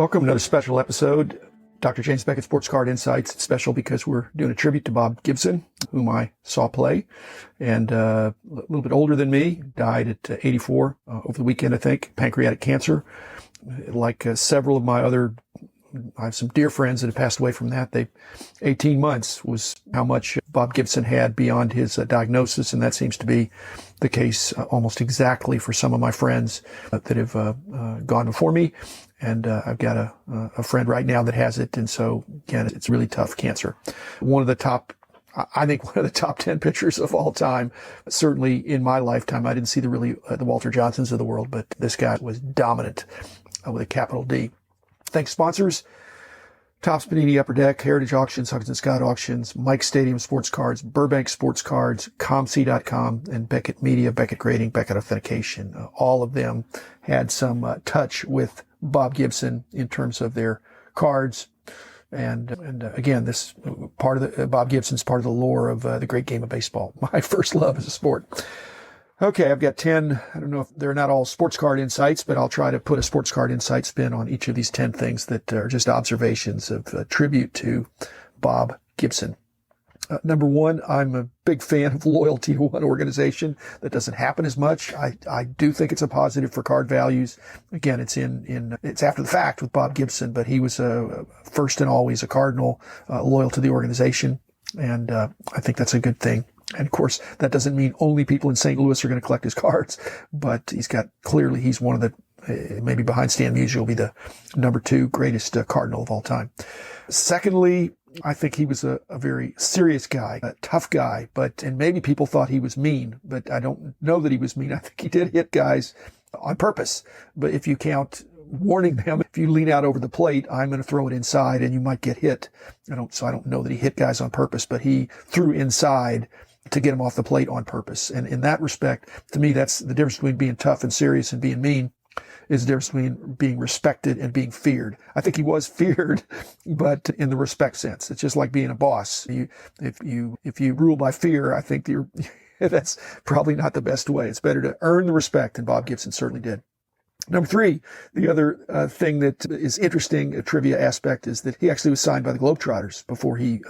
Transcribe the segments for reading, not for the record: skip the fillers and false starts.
Welcome to another special episode. Dr. James Beckett Sports Card Insights. It's special because we're doing a tribute to Bob Gibson, whom I saw play, and a little bit older than me, died at 84 over the weekend, I think, pancreatic cancer. Like several of my other, I have some dear friends that have passed away from that. 18 months was how much Bob Gibson had beyond his diagnosis, and that seems to be the case almost exactly for some of my friends that have gone before me. And I've got a friend right now that has it, and so again, it's really tough cancer. I think one of the top 10 pitchers of all time. Certainly in my lifetime, I didn't see the Walter Johnsons of the world, but this guy was dominant with a capital D. Thanks, sponsors. Topps Panini Upper Deck, Heritage Auctions, Huggins & Scott Auctions, Mike Stadium Sports Cards, Burbank Sports Cards, ComC.com, and Beckett Media, Beckett Grading, Beckett Authentication. All of them had some touch with Bob Gibson in terms of their cards. And again, this part of Bob Gibson's part of the lore of the great game of baseball. My first love as a sport. Okay, I've got 10. I don't know if they're not all sports card insights, but I'll try to put a sports card insight spin on each of these 10 things that are just observations of tribute to Bob Gibson. Number one, I'm a big fan of loyalty to one organization. That doesn't happen as much. I do think it's a positive for card values. Again, it's it's after the fact with Bob Gibson, but he was first and always a Cardinal, loyal to the organization. And I think that's a good thing. And of course, that doesn't mean only people in St. Louis are going to collect his cards, but he's one of the, maybe behind Stan Musial, will be the number 2 greatest Cardinal of all time. Secondly, I think he was a very serious guy, a tough guy, and maybe people thought he was mean, but I don't know that he was mean. I think he did hit guys on purpose. But if you count warning them, if you lean out over the plate, I'm going to throw it inside and you might get hit. I don't know that he hit guys on purpose, but he threw inside to get him off the plate on purpose. And in that respect, to me, that's the difference between being tough and serious and being mean. Is the difference between being respected and being feared. I think he was feared, but in the respect sense. It's just like being a boss. If you rule by fear, I think that's probably not the best way. It's better to earn the respect, and Bob Gibson certainly did. Number 3, the other thing that is interesting, a trivia aspect, is that he actually was signed by the Globetrotters before he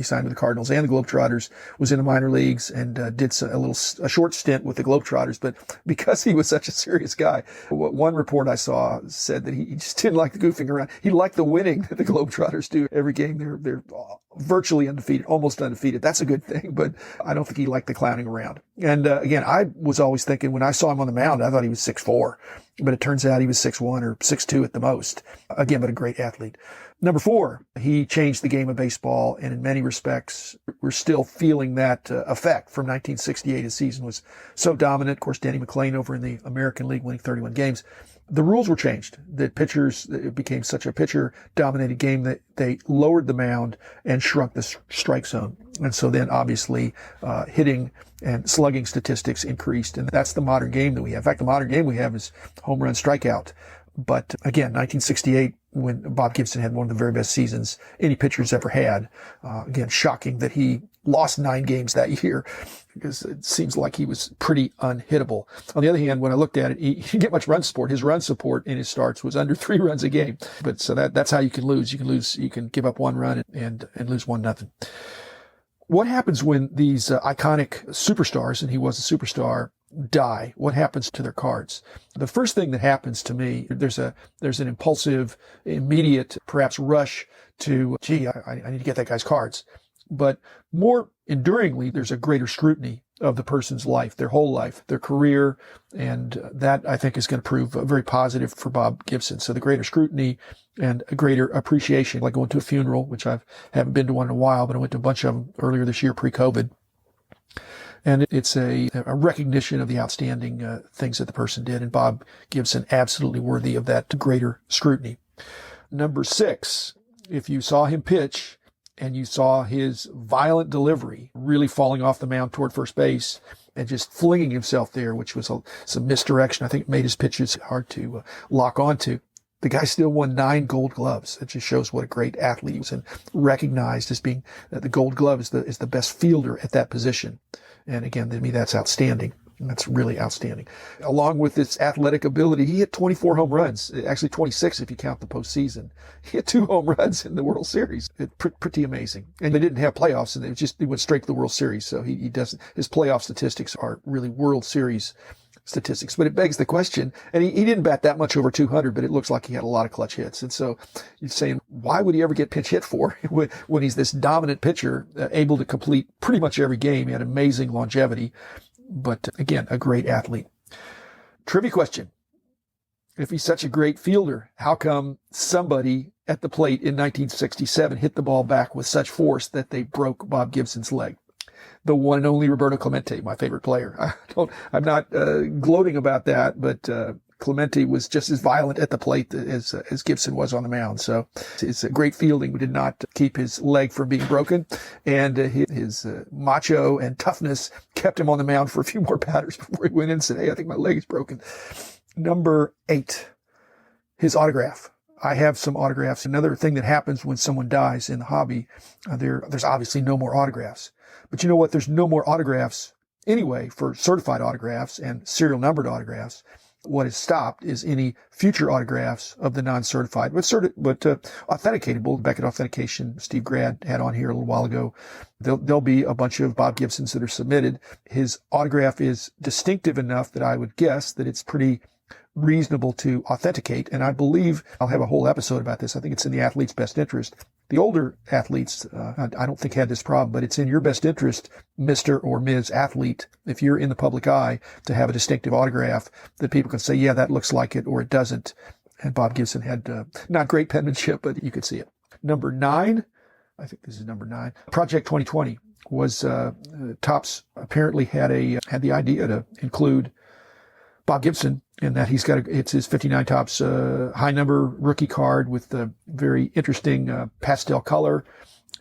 signed with the Cardinals and the Globetrotters, was in the minor leagues and did a short stint with the Globetrotters. But because he was such a serious guy, one report I saw said that he just didn't like the goofing around. He liked the winning that the Globetrotters do every game. They're virtually undefeated, almost undefeated. That's a good thing, but I don't think he liked the clowning around. And again, I was always thinking when I saw him on the mound, I thought he was 6'4", but it turns out he was 6'1" or 6'2" at the most. Again, but a great athlete. Number 4, he changed the game of baseball, and in many respects, we're still feeling that effect from 1968. His season was so dominant. Of course, Denny McLain over in the American League winning 31 games. The rules were changed. It became such a pitcher-dominated game that they lowered the mound and shrunk the strike zone. And so then, obviously, hitting and slugging statistics increased. And that's the modern game that we have. In fact, the modern game we have is home run strikeout. But again, 1968, when Bob Gibson had one of the very best seasons any pitcher's ever had. Again, shocking that he lost 9 games that year, because it seems like he was pretty unhittable. On the other hand, when I looked at it, he didn't get much run support. His run support in his starts was under 3 runs a game. But so that's how you can lose. You can give up 1 run and lose 1-0. What happens when these iconic superstars, and he was a superstar, die? What happens to their cards? The first thing that happens to me, there's an impulsive, immediate, perhaps rush to, I need to get that guy's cards. But more enduringly, there's a greater scrutiny of the person's life, their whole life, their career, and that I think is going to prove very positive for Bob Gibson. So the greater scrutiny and a greater appreciation, like going to a funeral, which I haven't been to one in a while, but I went to a bunch of them earlier this year, pre-COVID. And it's a recognition of the outstanding things that the person did. And Bob Gibson, absolutely worthy of that greater scrutiny. Number 6, if you saw him pitch and you saw his violent delivery, really falling off the mound toward first base and just flinging himself there, which was some misdirection. I think it made his pitches hard to lock onto. The guy still won 9 Gold Gloves. It just shows what a great athlete he was, and recognized as being the Gold Glove is the best fielder at that position. And again, to me, that's outstanding. And that's really outstanding. Along with this athletic ability, he hit 24 home runs, actually 26 if you count the postseason. He hit 2 home runs in the World Series. Pretty amazing. And they didn't have playoffs, and he went straight to the World Series. So he doesn't, his playoff statistics are really World Series statistics. But it begs the question, and he didn't bat that much over 200, but it looks like he had a lot of clutch hits. And so you're saying, why would he ever get pinch hit for when he's this dominant pitcher, able to complete pretty much every game? He had amazing longevity, but again, a great athlete. Trivia question. If he's such a great fielder, how come somebody at the plate in 1967 hit the ball back with such force that they broke Bob Gibson's leg? The one and only Roberto Clemente, my favorite player. I'm not gloating about that, but Clemente was just as violent at the plate as Gibson was on the mound. So his great fielding did not keep his leg from being broken, and his macho and toughness kept him on the mound for a few more batters before he went in and said, "Hey, I think my leg is broken." Number 8, his autograph. I have some autographs. Another thing that happens when someone dies in the hobby, there's obviously no more autographs. But you know what? There's no more autographs anyway for certified autographs and serial numbered autographs. What is stopped is any future autographs of the non-certified, but authenticatable. Beckett Authentication, Steve Grad had on here a little while ago. There'll be a bunch of Bob Gibsons that are submitted. His autograph is distinctive enough that I would guess that it's pretty reasonable to authenticate. And I believe I'll have a whole episode about this. I think it's in the athlete's best interest. The older athletes, I don't think had this problem, but it's in your best interest, Mr. or Ms. Athlete, if you're in the public eye, to have a distinctive autograph that people can say, yeah, that looks like it, or it doesn't. And Bob Gibson had not great penmanship, but you could see it. Number 9, I think this is number 9. Project 2020 was Topps apparently had the idea to include Bob Gibson in that it's his 59 Topps high number rookie card with the very interesting pastel color.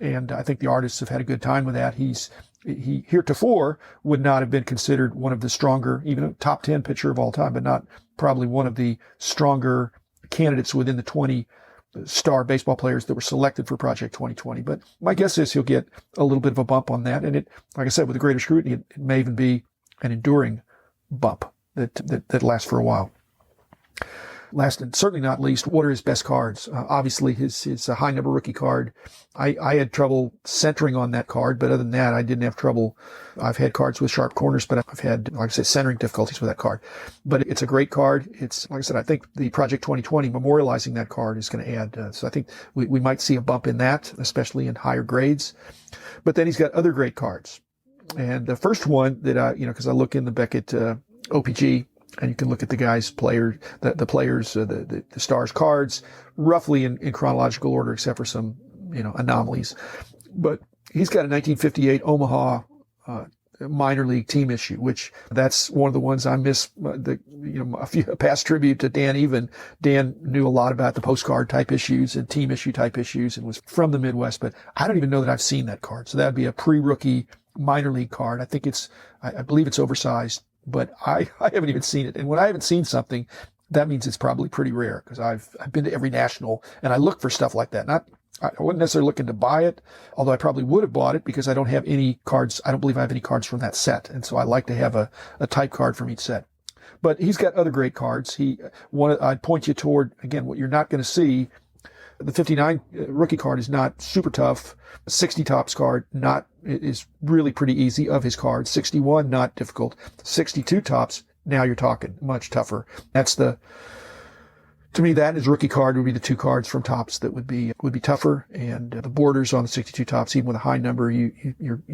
And I think the artists have had a good time with that. He heretofore would not have been considered one of the stronger, even a top 10 pitcher of all time, but not probably one of the stronger candidates within the 20 star baseball players that were selected for Project 2020. But my guess is he'll get a little bit of a bump on that. And it, like I said, with the greater scrutiny, it may even be an enduring bump that lasts for a while. Last and certainly not least, what are his best cards? Obviously his high number rookie card. I had trouble centering on that card, but other than that, I didn't have trouble. I've had cards with sharp corners, but I've had, like I said, centering difficulties with that card. But it's a great card. It's, like I said, I think the Project 2020 memorializing that card is going to add. So I think we might see a bump in that, especially in higher grades. But then he's got other great cards. And the first one that because I look in the Beckett OPG, and you can look at the guys' the stars cards roughly in chronological order, except for some, anomalies. But he's got a 1958 Omaha minor league team issue, which that's one of the ones I miss. A past tribute to Dan Even. Dan knew a lot about the postcard type issues and team issue type issues and was from the Midwest, but I don't even know that I've seen that card. So that'd be a pre-rookie minor league card. I believe it's oversized, but I haven't even seen it. And when I haven't seen something, that means it's probably pretty rare, because I've been to every national and I look for stuff like that. I wasn't necessarily looking to buy it, although I probably would have bought it because I don't have any cards. I don't believe I have any cards from that set. And so I like to have a type card from each set. But he's got other great cards. I'd point you toward, again, what you're not going to see. The 59 rookie card is not super tough. 60 Topps card is really pretty easy of his cards. 61, not difficult. 62 Topps, now you're talking much tougher. To me, that and his rookie card would be the two cards from Topps that would be tougher. And the borders on the 62 Topps, even with a high number, you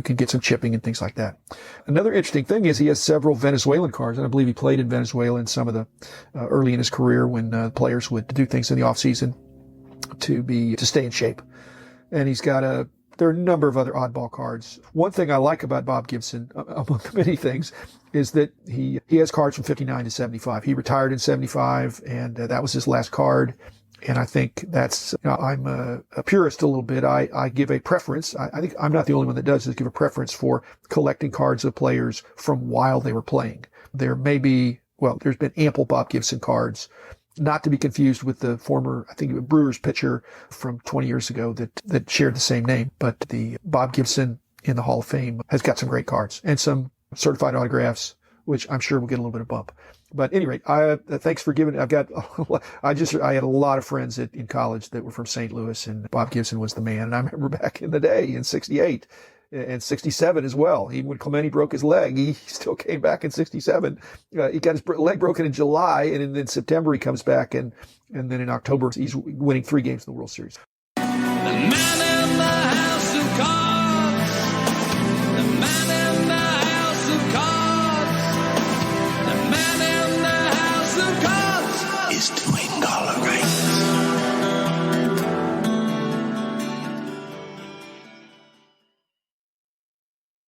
can get some chipping and things like that. Another interesting thing is he has several Venezuelan cards, and I believe he played in Venezuela in some of the early in his career when players would do things in the off season to stay in shape. And he's got there are a number of other oddball cards. One thing I like about Bob Gibson, among many things, is that he has cards from 59 to 75. He retired in 75, and that was his last card. And I think that's, I'm a purist a little bit. I give a preference. I think I'm not the only one that does this, give a preference for collecting cards of players from while they were playing. There's been ample Bob Gibson cards, not to be confused with the former, I think, Brewers pitcher from 20 years ago that shared the same name. But the Bob Gibson in the Hall of Fame has got some great cards and some certified autographs which I'm sure will get a little bit of bump. But at any rate, thanks for giving. I had a lot of friends in college that were from St. Louis, and Bob Gibson was the man. And I remember back in the day in '68 and '67 as well. Even when Clemente broke his leg, he still came back in '67. He got his leg broken in July, and in September he comes back, and then in October he's winning 3 games in the World Series.